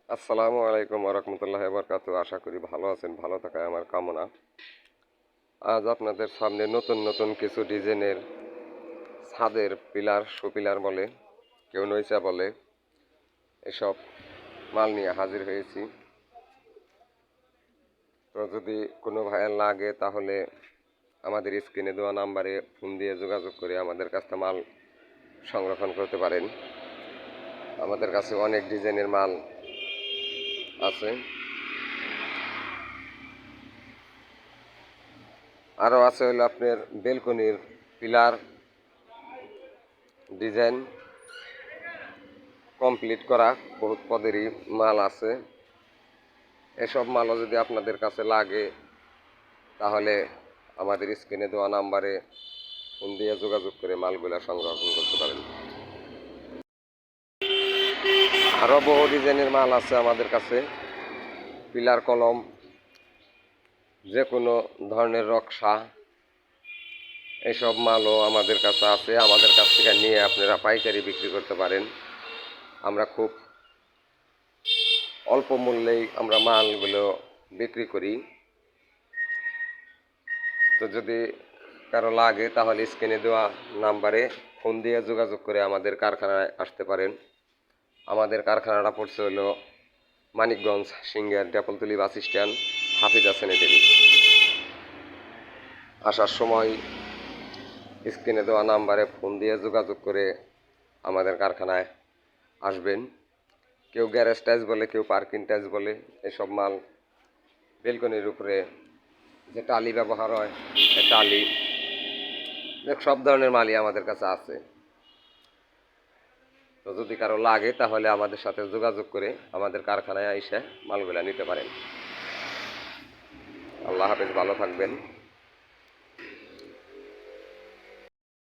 আসসালামু আলাইকুম ওয়া বারাকাতুহু। আশা করি ভালো আছেন, ভালো থাকাই আমার কামনা। আজ আপনাদের সামনে নতুন নতুন কিছু ডিজাইনের ছাদের পিলার, শোপিলার বলে, কেউ নইচা বলে, এসব মাল নিয়ে হাজির হয়েছি। তো যদি কোনো ভাইয়ের লাগে তাহলে আমাদের স্ক্রিনে দেওয়া নাম্বারে ফোন দিয়ে যোগাযোগ করে আমাদের কাছ থেকে মাল সংরক্ষণ করতে পারেন। আমাদের কাছে অনেক ডিজাইনের মাল আছে। আরও আছে হলো আপনার বেলকনির পিলার ডিজাইন কমপ্লিট করা বহুত পদেরই মাল আছে। এসব মালও যদি আপনাদের কাছে লাগে তাহলে আমাদের স্ক্রিনে দেওয়া নাম্বারে ফোন দিয়ে যোগাযোগ করে মালগুলা সংরক্ষণ করতে পারেন। আরও বহু ডিজাইনের মাল আছে আমাদের কাছে। পিলার কলম, যে কোনো ধরনের নকশা, এসব মালও আমাদের কাছে আছে। আমাদের কাছ থেকে নিয়ে আপনারা পাইকারি বিক্রি করতে পারেন। আমরা খুব অল্প মূল্যেই আমরা মালগুলো বিক্রি করি। তো যদি কারো লাগে তাহলে স্ক্রিনে দেওয়া নাম্বারে ফোন দিয়ে যোগাযোগ করে আমাদের কারখানায় আসতে পারেন। আমাদের কারখানাটা পড়ছে হলো মানিকগঞ্জ সিঙ্গার ডেপলতলি বাস স্ট্যান্ড, হাফিজা স্যানিটারি। আসার সময় স্ক্রিনে দেওয়া নাম্বারে ফোন দিয়ে যোগাযোগ করে আমাদের কারখানায় আসবেন। কেউ গ্যারেজ টাইজ বলে, কেউ পার্কিং টাইজ বলে। এসব মাল বেলকনির উপরে যে টালি ব্যবহার হয়, টালি, সব ধরনের মালই আমাদের কাছে আছে। তো যদি কারো লাগে তাহলে আমাদের সাথে যোগাযোগ করে আমাদের কারখানায় এসে মালগুলা নিতে পারেন। আল্লাহ হাফেজ, ভালো থাকবেন।